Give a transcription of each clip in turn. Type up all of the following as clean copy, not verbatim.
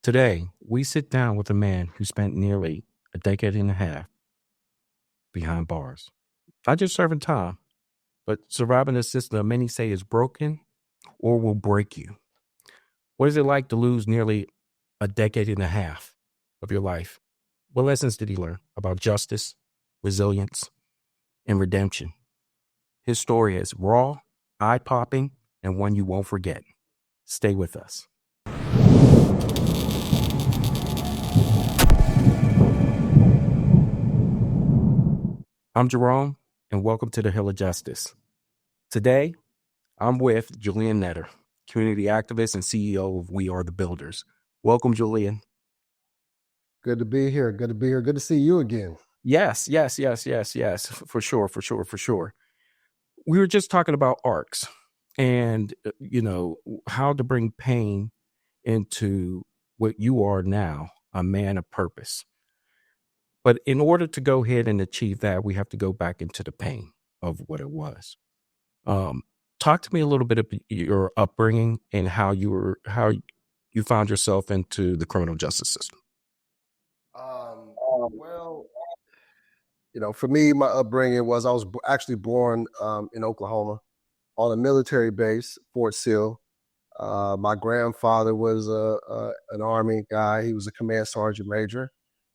Today, we sit down with a man who spent nearly a decade and a half behind bars. Not just serving time, but surviving a system that many say is broken or will break you. What is it like to lose nearly a decade and a half of your life? What lessons did he learn about justice, resilience, and redemption? His story is raw, eye-popping, and one you won't forget. Stay with us. I'm Jerome, and welcome to the Hill of Justice. Today, I'm with Jullian Netter, community activist and CEO of We Are the Builders. Welcome, Jullian. Good to be here. Good to see you again. Yes. For sure. We were just talking about arcs and, how to bring pain into what you are now, a man of purpose. But in order to go ahead and achieve that, we have to go back into the pain of what it was. Talk to me a little bit of your upbringing and how you found yourself into the criminal justice system. Well, for me, my upbringing was I was actually born in Oklahoma on a military base, Fort Sill. My grandfather was an Army guy. He was a command sergeant major.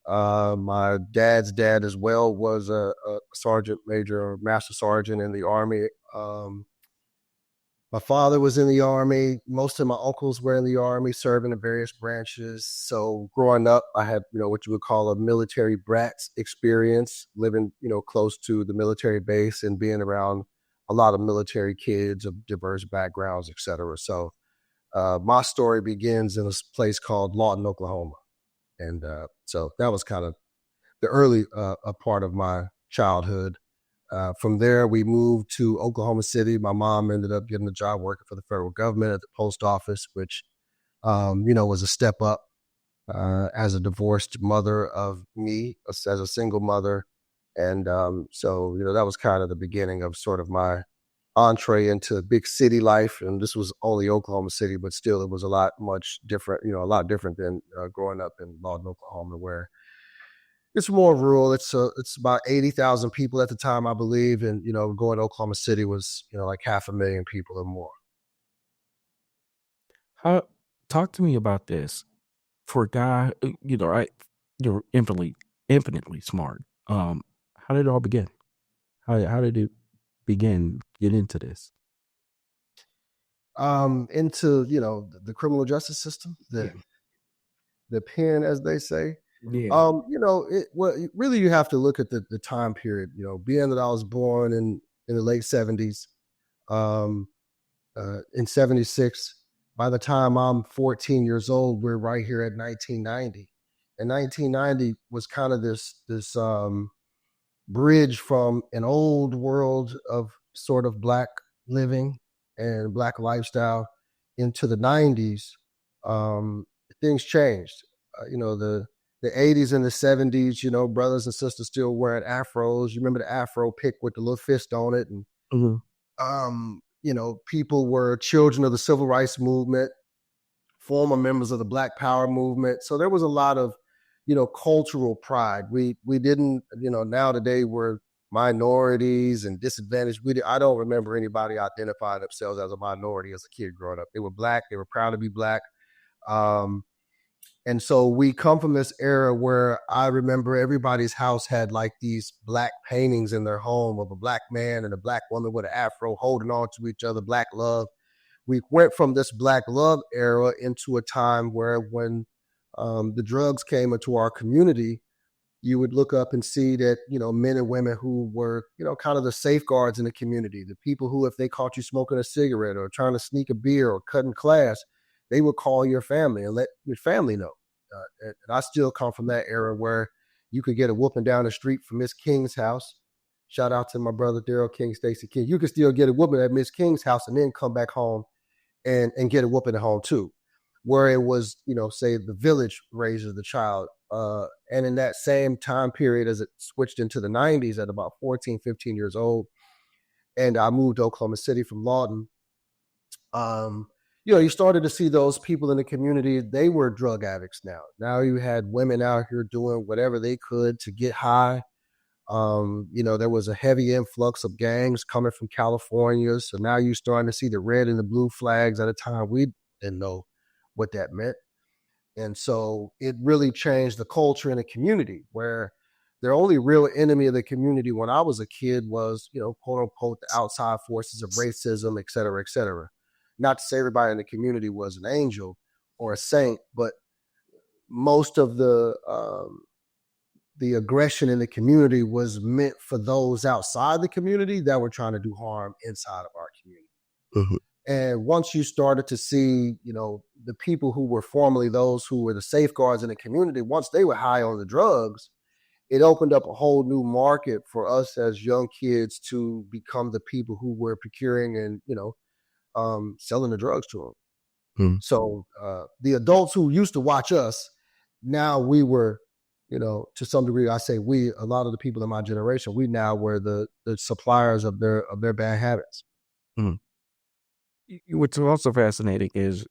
My dad's dad as well was a sergeant major or master sergeant in the Army. My father was in the Army. Most of my uncles were in the Army, serving in various branches. So growing up, I had, what you would call a military brats experience, living, close to the military base and being around a lot of military kids of diverse backgrounds, et cetera. So my story begins in a place called Lawton, Oklahoma. And so that was kind of the early part of my childhood. From there, we moved to Oklahoma City. My mom ended up getting a job working for the federal government at the post office, which, was a step up as a divorced mother of me, as a single mother. And so, that was kind of the beginning of sort of my entree into big city life. And this was only Oklahoma City, but still it was a lot different than growing up in Lawton, Oklahoma, where it's more rural. It's about 80,000 people at the time, I believe. And, going to Oklahoma City was, like 500,000 people or more. Talk to me about this. For a guy, you're infinitely smart. How did it all begin? How did it begin? Get into this? Into, the criminal justice system, the pen, as they say. Yeah. Really you have to look at the time period, being that I was born in the late 70s, in 76. By the time I'm 14 years old, we're right here at 1990. And 1990 was kind of this bridge from an old world of sort of Black living and Black lifestyle into the 90s. Things changed. The 80s and the 70s, brothers and sisters still wearing afros. You remember the afro pick with the little fist on it. And, people were children of the civil rights movement, former members of the Black Power movement. So there was a lot of, cultural pride. We didn't, now today we're minorities and disadvantaged. I don't remember anybody identifying themselves as a minority as a kid growing up. They were Black. They were proud to be Black. And so we come from this era where I remember everybody's house had like these Black paintings in their home of a Black man and a Black woman with an afro holding on to each other, Black love. We went from this Black love era into a time where when the drugs came into our community, you would look up and see that, men and women who were, kind of the safeguards in the community, the people who, if they caught you smoking a cigarette or trying to sneak a beer or cutting class, they would call your family and let your family know. And I still come from that era where you could get a whooping down the street from Miss King's house. Shout out to my brother, Daryl King, Stacey King. You could still get a whooping at Miss King's house and then come back home and get a whooping at home too. Where it was, say the village raises the child. And in that same time period, as it switched into the 90s at about 14, 15 years old, and I moved to Oklahoma City from Lawton, You started to see those people in the community. They were drug addicts now. Now you had women out here doing whatever they could to get high. There was a heavy influx of gangs coming from California. So now you're starting to see the red and the blue flags at a time we didn't know what that meant. And so it really changed the culture in the community where the only real enemy of the community when I was a kid was, quote unquote, the outside forces of racism, et cetera, et cetera. Not to say everybody in the community was an angel or a saint, but most of the aggression in the community was meant for those outside the community that were trying to do harm inside of our community. Mm-hmm. And once you started to see, the people who were formerly those who were the safeguards in the community, once they were high on the drugs, it opened up a whole new market for us as young kids to become the people who were procuring and, selling the drugs to them. Mm-hmm. So the adults who used to watch us, now we were, to some degree, I say we, a lot of the people in my generation, we now were the suppliers of their bad habits. Mm-hmm. What's also fascinating is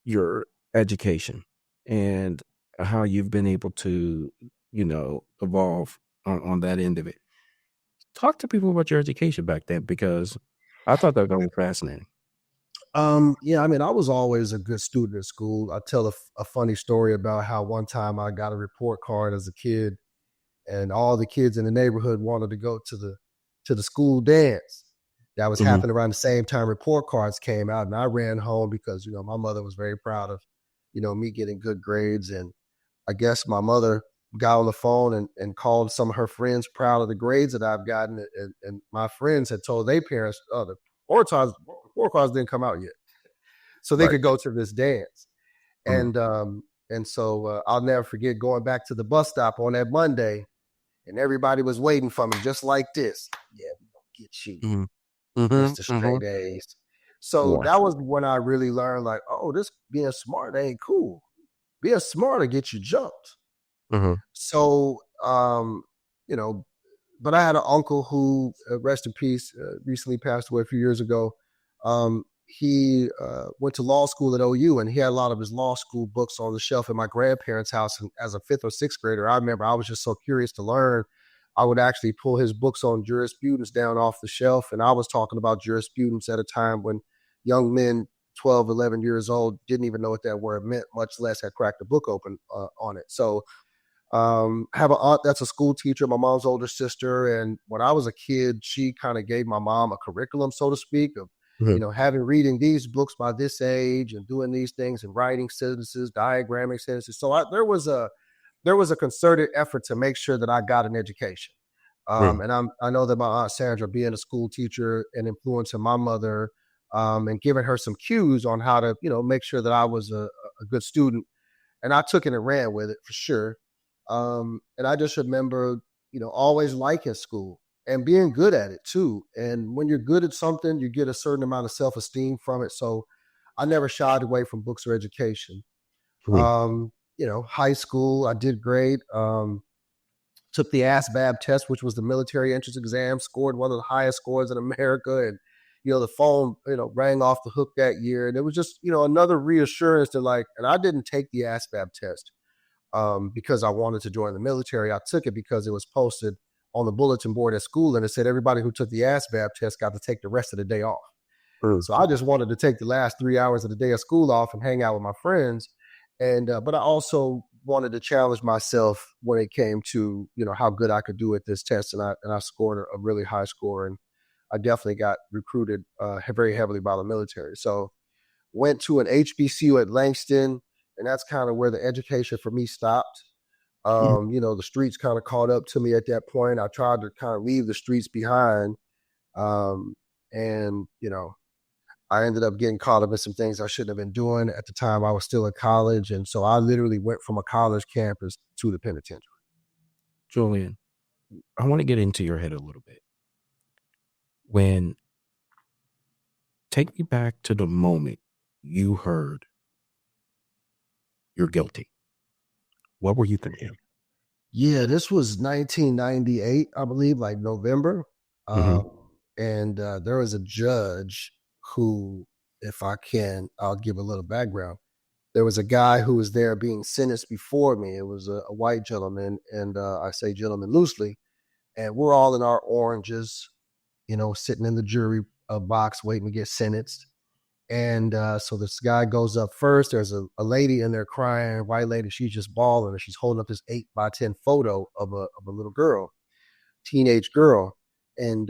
your education and how you've been able to, evolve on that end of it. Talk to people about your education back then, because I thought that was going to be fascinating. I was always a good student at school. I tell a funny story about how one time I got a report card as a kid, and all the kids in the neighborhood wanted to go to the school dance that was Mm-hmm. happening around the same time report cards came out. And I ran home because, my mother was very proud of, me getting good grades. And I guess my mother got on the phone and called some of her friends proud of the grades that I've gotten. And my friends had told their parents, oh, the report cards didn't come out yet. So they Right. could go to this dance. Mm-hmm. And so I'll never forget going back to the bus stop on that Monday, and everybody was waiting for me just like this. Yeah, we gonna get you, Mm-hmm. Mm-hmm. Mr. Mm-hmm. Straight A's. So Boy. that was when I really learned, like, oh, this being smart ain't cool. Being smart to get you jumped. Mm-hmm. So, you know, but I had an uncle who, rest in peace, recently passed away a few years ago. He went to law school at OU, and he had a lot of his law school books on the shelf at my grandparents' house. And as a fifth or sixth grader, I remember I was just so curious to learn. I would actually pull his books on jurisprudence down off the shelf. And I was talking about jurisprudence at a time when young men, 12, 11 years old, didn't even know what that word meant, much less had cracked a book open on it. So have an aunt that's a school teacher, my mom's older sister. And when I was a kid, she kind of gave my mom a curriculum, so to speak, of, Mm-hmm. having reading these books by this age and doing these things and writing sentences, diagramming sentences. So there was a concerted effort to make sure that I got an education. Mm-hmm. And I know that my aunt Sandra, being a school teacher and influencing my mother, and giving her some cues on how to, make sure that I was a good student, and I took it and ran with it for sure. And I just remember, always liking school and being good at it too. And when you're good at something, you get a certain amount of self-esteem from it. So I never shied away from books or education. High school, I did great. Took the ASVAB test, which was the military entrance exam, scored one of the highest scores in America. And, the phone, rang off the hook that year. And it was just, another reassurance that, like, and I didn't take the ASVAB test because I wanted to join the military. I took it because it was posted on the bulletin board at school, and it said everybody who took the ASVAB test got to take the rest of the day off. So I just wanted to take the last 3 hours of the day of school off and hang out with my friends. And but I also wanted to challenge myself when it came to, how good I could do at this test, and I scored a really high score, and I definitely got recruited very heavily by the military. So went to an HBCU at Langston, and that's kind of where the education for me stopped. The streets kind of caught up to me at that point. I tried to kind of leave the streets behind. And, I ended up getting caught up in some things I shouldn't have been doing at the time. I was still in college. And so I literally went from a college campus to the penitentiary. Jullian, I want to get into your head a little bit. Take me back to the moment you heard you're guilty. What were you thinking? Yeah, this was 1998, I believe, like November. Mm-hmm. And there was a judge who if I can, I'll give a little background. There was a guy who was there being sentenced before me. It was a white gentleman, and I say gentleman loosely. And we're all in our oranges, sitting in the jury box waiting to get sentenced. And so this guy goes up first. There's a lady in there crying, a white lady. She's just bawling, and she's holding up this 8x10 photo of a little girl, teenage girl. And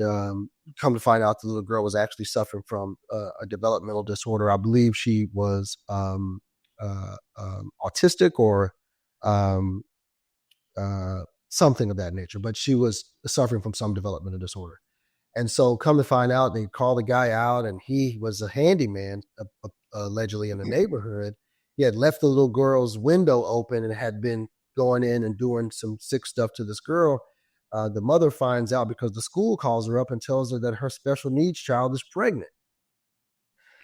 come to find out, the little girl was actually suffering from a developmental disorder. I believe she was autistic or um, something of that nature, but she was suffering from some developmental disorder. And so come to find out, they called the guy out, and he was a handyman, allegedly in the neighborhood. He had left the little girl's window open and had been going in and doing some sick stuff to this girl. The mother finds out because the school calls her up and tells her that her special needs child is pregnant.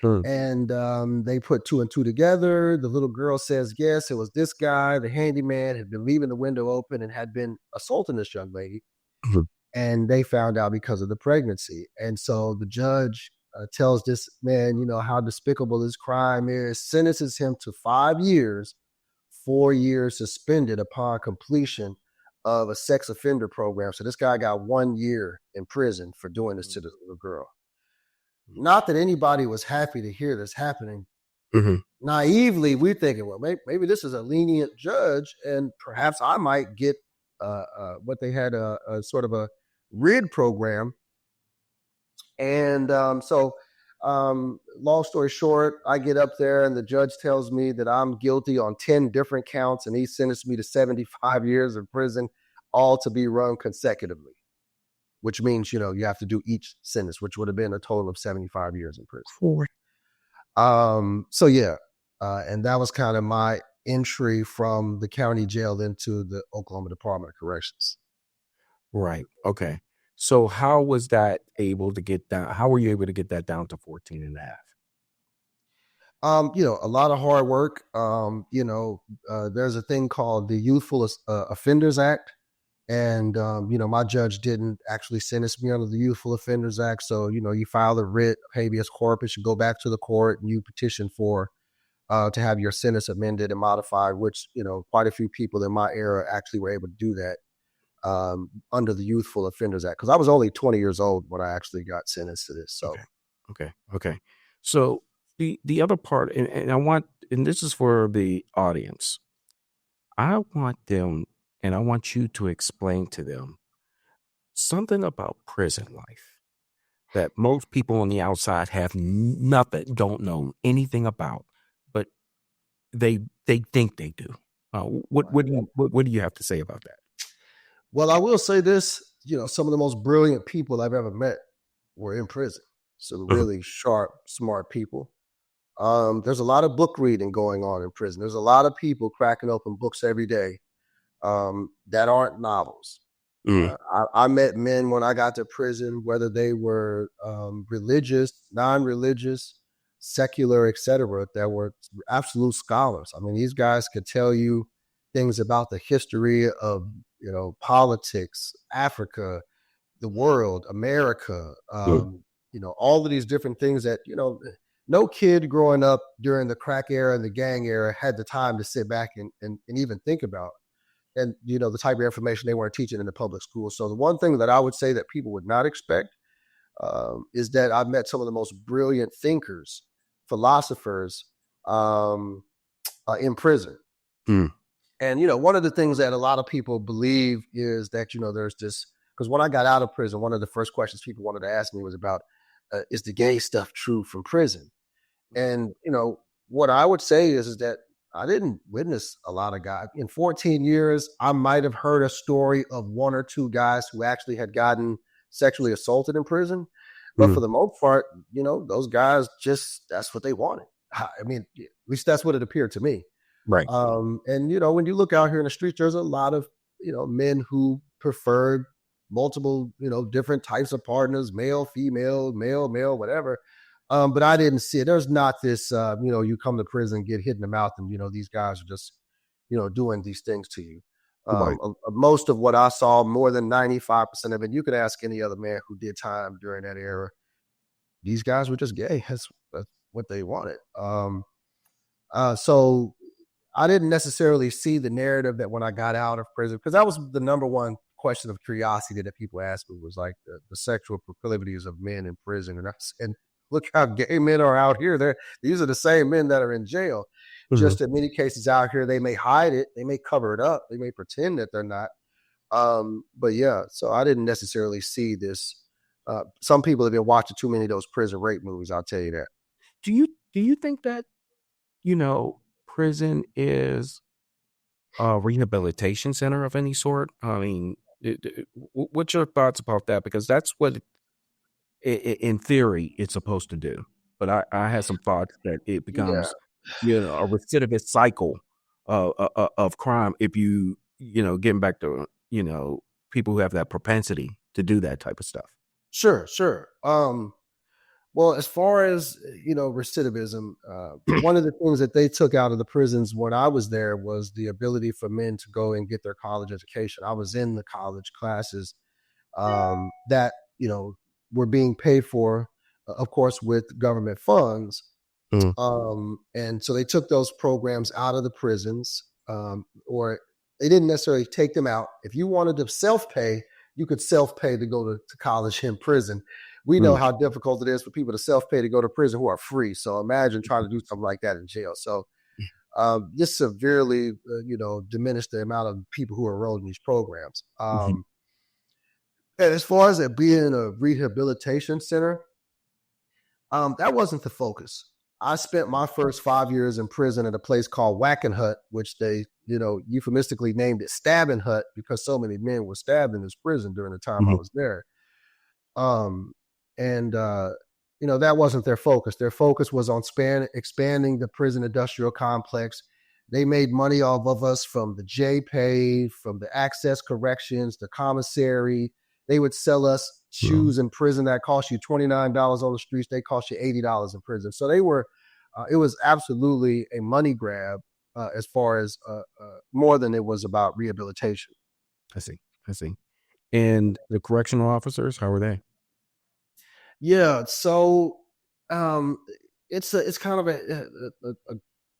Mm. And they put two and two together. The little girl says, yes, it was this guy, the handyman, had been leaving the window open and had been assaulting this young lady. Mhm. And they found out because of the pregnancy. And so the judge tells this man, how despicable this crime is, sentences him to 5 years, 4 years suspended upon completion of a sex offender program. So this guy got 1 year in prison for doing this to this little girl. Not that anybody was happy to hear this happening. Mm-hmm. Naively, we're thinking, well, maybe this is a lenient judge, and perhaps I might get what they had a sort of a RID program. And so, long story short, I get up there, and the judge tells me that I'm guilty on 10 different counts, and he sentenced me to 75 years in prison, all to be run consecutively, which means, you have to do each sentence, which would have been a total of 75 years in prison. So yeah, and that was kind of my entry from the county jail into the Oklahoma Department of Corrections. Right. Okay. So how was that able to get down? How were you able to get that down to 14 and a half? A lot of hard work. There's a thing called the Youthful Offenders Act. And, my judge didn't actually sentence me under the Youthful Offenders Act. So, you file a writ of habeas corpus, you go back to the court, and you petition for to have your sentence amended and modified, which, quite a few people in my era actually were able to do that under the Youthful Offenders Act. Because I was only 20 years old when I actually got sentenced to this. So, Okay. So the other part, and I want, and this is for the audience, I want them, and I want you to explain to them something about prison life that most people on the outside have nothing, don't know anything about, but they think they do. What do you have to say about that? Well, I will say this, some of the most brilliant people I've ever met were in prison. So really sharp, smart people. There's a lot of book reading going on in prison. There's a lot of people cracking open books every day that aren't novels. I met men when I got to prison, whether they were religious, non-religious, secular, etc., that were absolute scholars. I mean, these guys could tell you things about the history of, politics, Africa, the world, America, all of these different things that, no kid growing up during the crack era and the gang era had the time to sit back and even think about. And, the type of information they weren't teaching in the public schools. So the one thing that I would say that people would not expect is that I've met some of the most brilliant thinkers, philosophers in prison. And, one of the things that a lot of people believe is that, there's this, because when I got out of prison, one of the first questions people wanted to ask me was about, is the gay stuff true from prison? And, what I would say is that I didn't witness a lot of guys. In 14 years, I might have heard a story of one or two guys who actually had gotten sexually assaulted in prison. But for the most part, those guys that's what they wanted. I mean, at least that's what it appeared to me. Right. And, when you look out here in the streets, there's a lot of, men who preferred multiple, different types of partners, male, female, male, whatever. But I didn't see it. There's not this, you come to prison, get hit in the mouth, and, these guys are just, doing these things to you. Right. Most of what I saw, more than 95% of it, you could ask any other man who did time during that era. These guys were just gay. what they wanted. So I didn't necessarily see the narrative that when I got out of prison, because that was the number one question of curiosity that people asked me, was like the sexual proclivities of men in prison. And I said, look how gay men are out here. These are the same men that are in jail. Mhm. Just in many cases out here, they may hide it, they may cover it up, they may pretend that they're not. But yeah, so I didn't necessarily see this. Some people have been watching too many of those prison rape movies. I'll tell you that. Do you think that, prison is a rehabilitation center of any sort? I mean, what's your thoughts about that? Because that's what, in theory, it's supposed to do. But I had some thoughts that it Yeah, becomes, a recidivist cycle of crime if getting back to, people who have that propensity to do that type of stuff. sure, sure. Well, as far as recidivism, one of the things that they took out of the prisons when I was there was the ability for men to go and get their college education. I was in the college classes that were being paid for, of course, with government funds. Mm, And so they took those programs out of the prisons, or they didn't necessarily take them out. If you wanted to self pay, you could self pay to go to college in prison. We know mm, how difficult it is for people to self pay to go to prison who are free. So imagine trying to do something like that in jail. So this severely, diminished the amount of people who are enrolled in these programs. mhm, And as far as it being a rehabilitation center, that wasn't the focus. I spent my first 5 years in prison at a place called Whacking Hut, which they, euphemistically named it Stabbing Hut because so many men were stabbed in this prison during the time I mhm, was there. Um, and that wasn't their focus. Their focus was on expanding the prison industrial complex. They made money off of us from the J pay, from the access corrections, the commissary. They would sell us mm. shoes in prison that cost you $29 on the streets. They cost you $80 in prison. So they were. It was absolutely a money grab, as far as more than it was about rehabilitation. I see. I see. And the correctional officers, how were they? Yeah, so um, it's kind of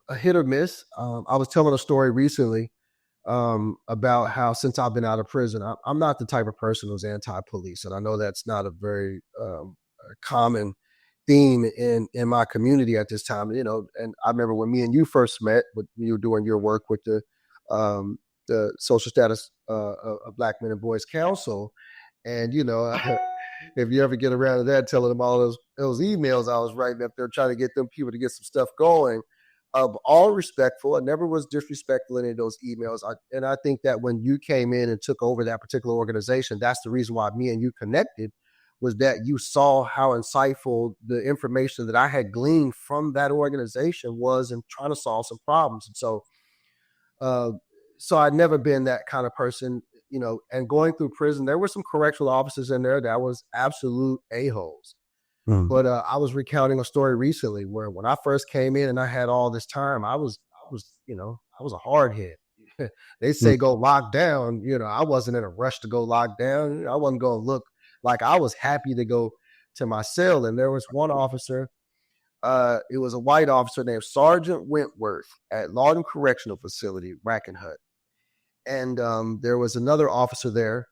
a hit or miss. I was telling a story recently about how since I've been out of prison, I'm not the type of person who's anti-police, and I know that's not a very common theme in my community at this time. And I remember when me and you first met, when you were doing your work with the social status of Black Men and Boys Council, and if you ever get around to that, telling them all those emails I was writing up there, trying to get them people to get some stuff going. All respectful. I never was disrespectful in any of those emails. And I think that when you came in and took over that particular organization, that's the reason why me and you connected, was that you saw how insightful the information that I had gleaned from that organization was in trying to solve some problems. And uh, so I'd never been that kind of person, and going through prison, there were some correctional officers in there that was absolute a-holes. Mm, But I was recounting a story recently where when I first came in and I had all this time, I was a hard head. They mm, say go lock down. I wasn't in a rush to go lock down. I wasn't going to look like I was happy to go to my cell. And there was one officer, it was a white officer named Sergeant Wentworth at Lawton Correctional Facility, Brackenhut. And there was another officer there,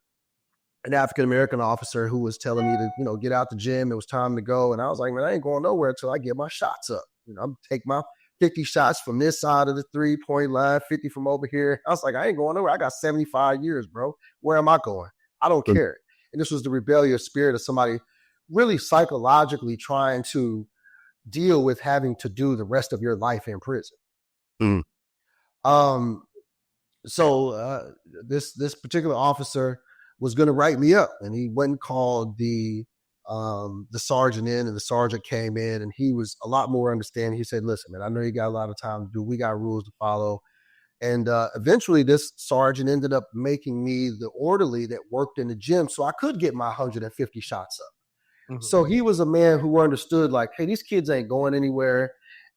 an African American officer, who was telling me to, get out the gym. It was time to go. And I was like, man, I ain't going nowhere until I get my shots up. I'm take my 50 shots from this side of the 3-point line, 50 from over here. I was like, I ain't going nowhere. I got 75 years, bro. Where am I going? I don't mm, care. And this was the rebellious spirit of somebody really psychologically trying to deal with having to do the rest of your life in prison. mm, Um, so this particular officer was going to write me up, and he went and called the sergeant in, and the sergeant came in, and he was a lot more understanding. He said, "Listen, man, I know you got a lot of time to do. We got rules to follow." And eventually, this sergeant ended up making me the orderly that worked in the gym, so I could get my 150 shots up. mhm, So he was a man who understood, like, hey, these kids ain't going anywhere,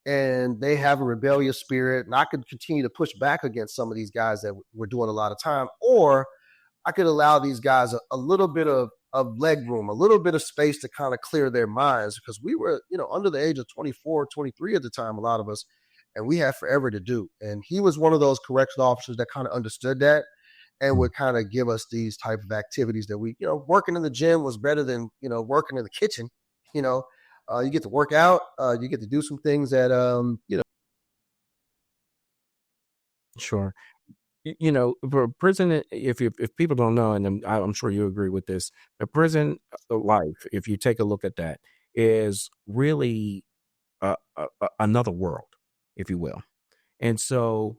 and they have a rebellious spirit, and I could continue to push back against some of these guys that were doing a lot of time, or I could allow these guys a little bit of of leg room, a little bit of space to kind of clear their minds, because we were, under the age of 24, 23 at the time, a lot of us, and we had forever to do. And he was one of those correction officers that kind of understood that and Mm. would kind of give us these type of activities that we, working in the gym was better than, working in the kitchen. You know, you get to work out, you get to do some things that, Sure. For prison, if people don't know, and I'm sure you agree with this, the prison life, if you take a look at that, is really another world, if you will. And so,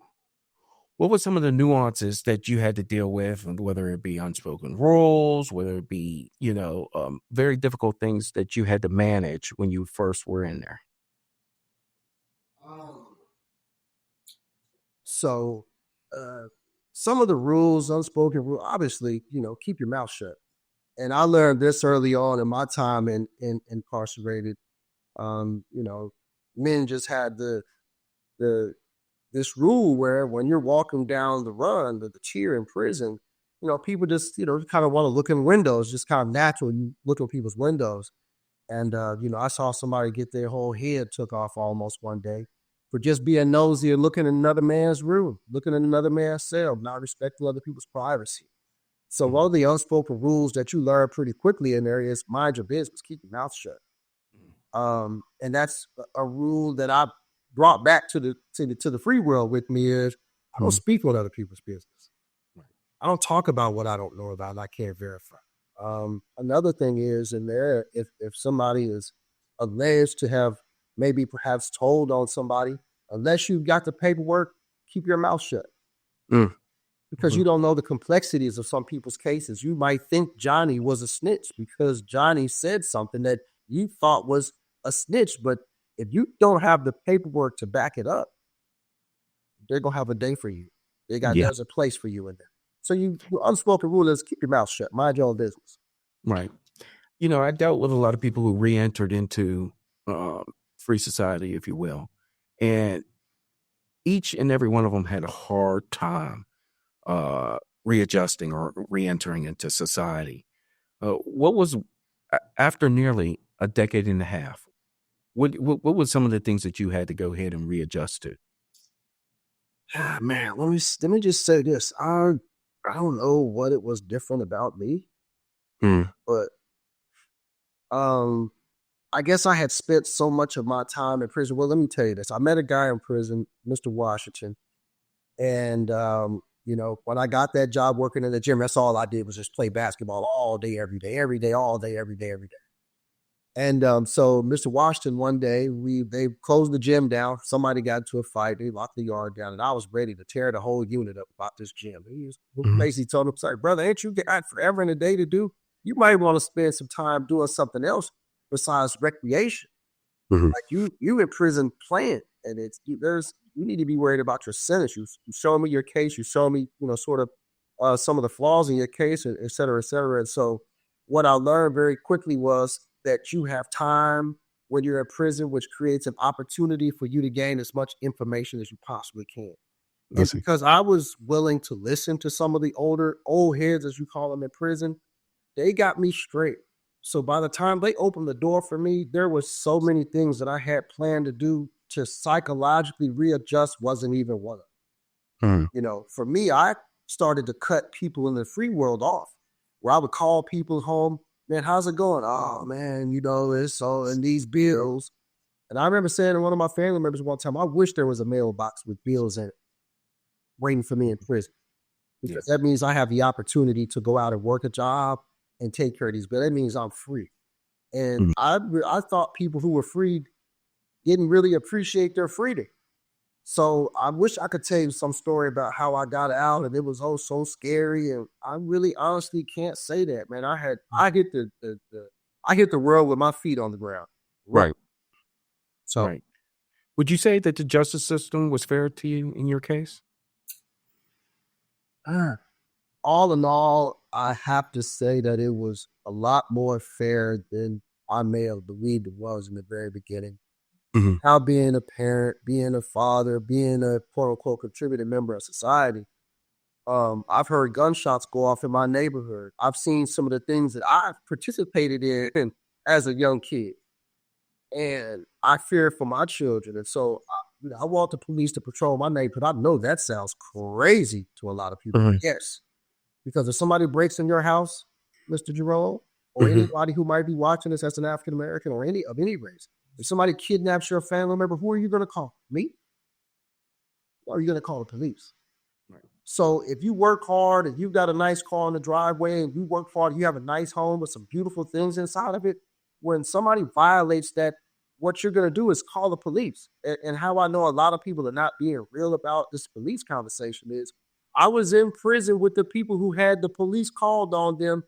what were some of the nuances that you had to deal with, and whether it be unspoken rules, whether it be very difficult things that you had to manage when you first were in there? um, so some of the rules, unspoken rule, obviously, keep your mouth shut. And I learned this early on in my time in incarcerated. You know, men just had the this rule where when you're walking down the run, the tier in prison, people just, kind of want to look in windows, just kind of natural. You look in people's windows. And, I saw somebody get their whole head took off almost one day for just being nosy and looking in another man's room, looking in another man's cell, not respecting other people's privacy. So one Mhm. of the unspoken rules that you learn pretty quickly in there is mind your business, keep your mouth shut. And that's a rule that I brought back to the free world with me is I don't Mhm. speak on other people's business. Right. I don't talk about what I don't know about and I can't verify. Another thing is in there, if somebody is alleged to have maybe perhaps told on somebody, unless you've got the paperwork, keep your mouth shut Mm. because Mhm. you don't know the complexities of some people's cases. You might think Johnny was a snitch because Johnny said something that you thought was a snitch, but if you don't have the paperwork to back it up, they're gonna have a day for you. Yeah. There's a place for you in there. So the unspoken rule is keep your mouth shut, mind your own business. Right. I dealt with a lot of people who re-entered into um, free society, if you will, and each and every one of them had a hard time readjusting or re-entering into society. What was after nearly a decade and a half? What was some of the things that you had to go ahead and readjust to? Ah, man, let me just say this. I don't know what it was different about me, Mm. but um I guess I had spent so much of my time in prison. Well, let me tell you this. I met a guy in prison, Mr. Washington, and when I got that job working in the gym, that's all I did was just play basketball all day, every day, all day, every day, every day. And so Mr. Washington, one day they closed the gym down. Somebody got into a fight. They locked the yard down, and I was ready to tear the whole unit up about this gym. He Mhm. basically told him, "Sorry, brother, ain't you got forever in a day to do? You might want to spend some time doing something else besides recreation. Mhm. Like you in prison playing, and you need to be worried about your sentence. You show me your case. You show me sort of some of the flaws in your case, and et cetera, et cetera." And so what I learned very quickly was that you have time when you're in prison, which creates an opportunity for you to gain as much information as you possibly can. I And see. because I was willing to listen to some of the old heads, as you call them in prison, they got me straight. So by the time they opened the door for me, there was so many things that I had planned to do to psychologically readjust wasn't even one of them. Mm. For me, I started to cut people in the free world off, where I would call people home, man, how's it going? Oh man, it's so and these bills. And I remember saying to one of my family members one time, I wish there was a mailbox with bills in it waiting for me in prison Yeah. because that means I have the opportunity to go out and work a job and take care of these bills. That means I'm free. And Mm. I thought people who were free didn't really appreciate their freedom. So I wish I could tell you some story about how I got out and it was so scary. And I really honestly can't say that, man. I hit the world with my feet on the ground. Right. Right. So Right. Would you say that the justice system was fair to you in your case? uh, all in all, I have to say that it was a lot more fair than I may have believed it was in the very beginning. Mhm. How being a parent, being a father, being a quote unquote contributing member of society, I've heard gunshots go off in my neighborhood. I've seen some of the things that I've participated in as a young kid, and I fear for my children. And so, I want the police to patrol my neighborhood. I know that sounds crazy to a lot of people. Mhm. Yes, because if somebody breaks in your house, Mr. Jerome, or Mhm. anybody who might be watching this as an African American or any of any race, if somebody kidnaps your family member, who are you going to call? Me? Or are you going to call the police? Right. So if you work hard and you've got a nice car in the driveway and you work hard, you have a nice home with some beautiful things inside of it. When somebody violates that, what you're going to do is call the police. And how I know a lot of people are not being real about this police conversation is I was in prison with the people who had the police called on them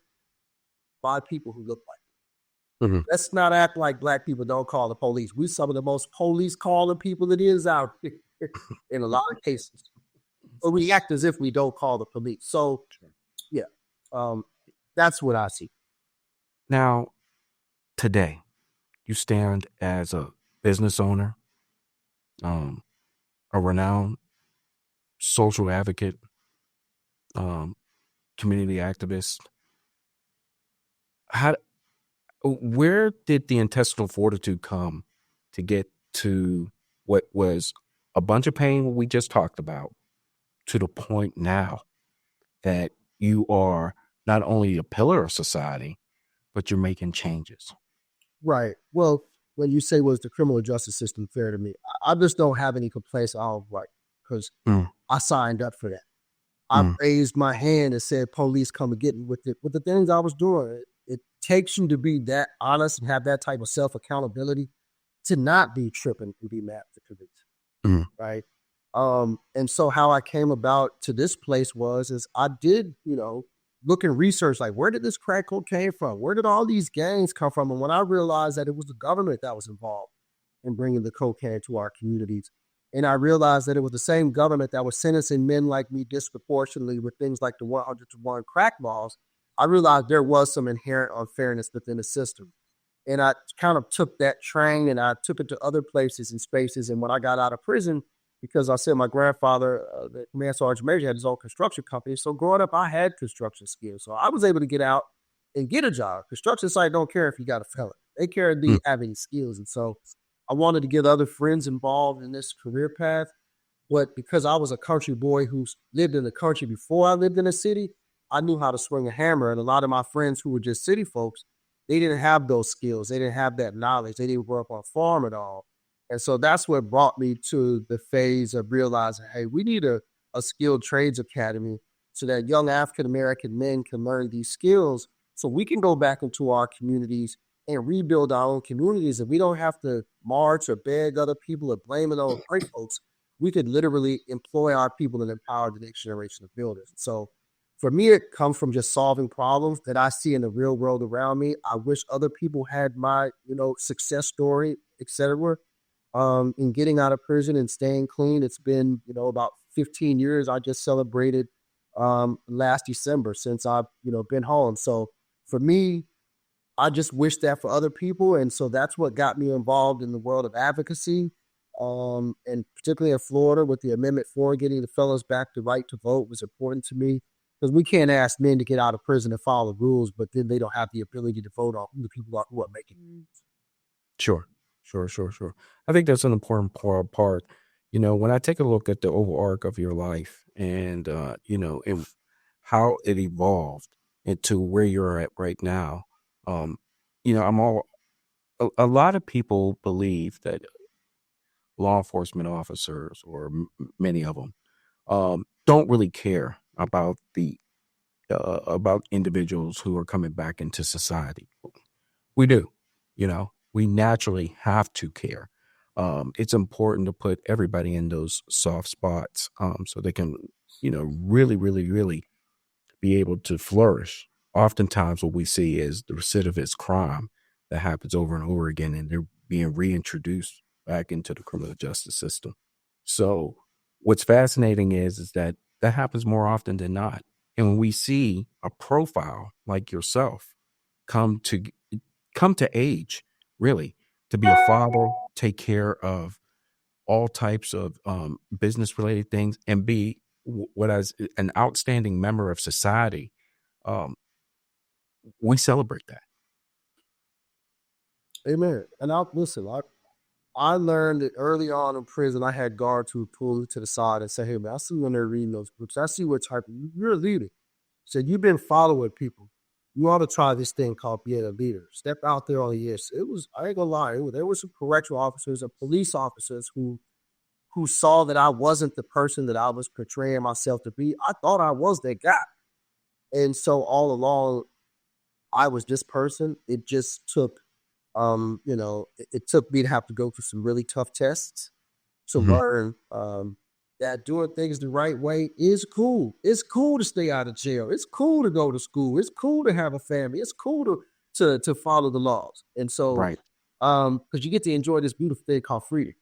by people who look like them. Mhm. Let's not act like black people don't call the police. We're some of the most police calling people it is out here in a lot of cases. Or we act as if we don't call the police. So yeah, um, that's what I see. Now, today, you stand as a business owner, um, a renowned social advocate, um, community activist. How, where did the intestinal fortitude come to get to what was a bunch of pain we just talked about to the point now that you are not only a pillar of society, but you're making changes? Right. Well, when you say was the criminal justice system fair to me, I just don't have any complaints. All right, because Mm, I signed up for that. I mm, raised my hand and said, "Police, come and get me with it." With the things I was doing, it takes you to be that honest and have that type of self accountability to not be tripping and be mad at the police. mm, Right. And so how I came about to this place is I did, look and research like where did this crack cocaine from? Where did all these gangs come from? And when I realized that it was the government that was involved in bringing the cocaine to our communities, and I realized that it was the same government that was sentencing men like me disproportionately with things like the 100 to 1 crack laws, I realized there was some inherent unfairness within the system. And I kind of took that train and I took it to other places and spaces. And when I got out of prison, because I said my grandfather, the command sergeant major, had his own construction company. So growing up, I had construction skills. So I was able to get out and get a job. Construction site don't care if you got a felon. They care if mm. you have any skills. And so I wanted to get other friends involved in this career path. But because I was a country boy who lived in the country before I lived in the city, I knew how to swing a hammer. And a lot of my friends who were just city folks, they didn't have those skills. They didn't have that knowledge. They didn't grow up on a farm at all. And so that's what brought me to the phase of realizing, hey, we need a skilled trades academy so that young African American men can learn these skills so we can go back into our communities and rebuild our own communities. And we don't have to march or beg other people or blame it on white folks. We could literally employ our people and empower the next generation of builders. So for me, it comes from just solving problems that I see in the real world around me. I wish other people had my, success story, etc. In getting out of prison and staying clean. It's been, about 15 years. I just celebrated last December since I've, been home. So for me, I just wish that for other people. And so that's what got me involved in the world of advocacy. And particularly in Florida with the Amendment 4, getting the fellows back the right to vote was important to me because we can't ask men to get out of prison and follow the rules, but then they don't have the ability to vote on who the people are who are making it. Sure, sure. I think that's an important part. When I take a look at the overall arc of your life and, and how it evolved into where you're at right now, um, I'm a lot of people believe that law enforcement officers, or many of them, don't really care about individuals who are coming back into society. We do, we naturally have to care. It's important to put everybody in those soft spots, so they can, really, really, really be able to flourish. Oftentimes, what we see is the recidivist crime that happens over and over again, and they're being reintroduced back into the criminal justice system. So, what's fascinating is that happens more often than not. And when we see a profile like yourself come to come to age, really, to be a father, take care of all types of business related things, and be what as an outstanding member of society, um, we celebrate that. Amen. And I listen. I learned that early on in prison, I had guards who would pull me to the side and say, "Hey man, I see you when they're reading those books. I see what type of you're a leader. Said you've been following people. You ought to try this thing called being a leader. Step out there on the edge." It was, I ain't gonna lie, there were some correctional officers and police officers who saw that I wasn't the person that I was portraying myself to be. I thought I was that guy. And so all along, I was this person. It just took it took me to have to go through some really tough tests to Mhm. learn that doing things the right way is cool. It's cool to stay out of jail. It's cool to go to school. It's cool to have a family. It's cool to follow the laws. And so, Right. because you get to enjoy this beautiful thing called freedom.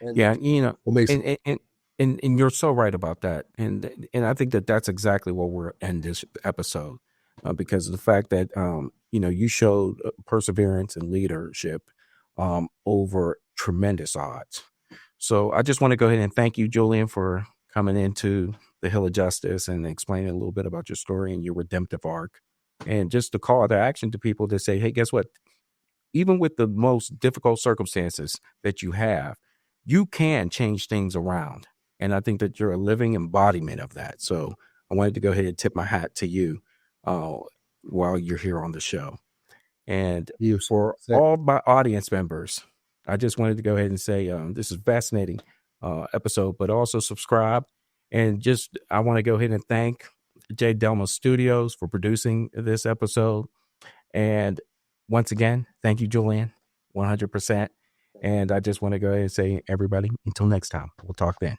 And Yeah, you know, what makes and and you're so right about that, and I think that that's exactly what we're in this episode, because of the fact that you showed perseverance and leadership over tremendous odds. So I just want to go ahead and thank you, Julian, for coming into the Hill of Justice and explaining a little bit about your story and your redemptive arc, and just the call to action to people to say, hey, guess what? Even with the most difficult circumstances that you have, you can change things around. And I think that you're a living embodiment of that. So I wanted to go ahead and tip my hat to you while you're here on the show. And you for say. all my audience members, I just wanted to go ahead and say this is a fascinating episode, but also subscribe. And just I want to go ahead and thank J. Delma Studios for producing this episode. And once again, thank you, Julian, 100%. And I just want to go ahead and say, everybody, until next time, we'll talk then.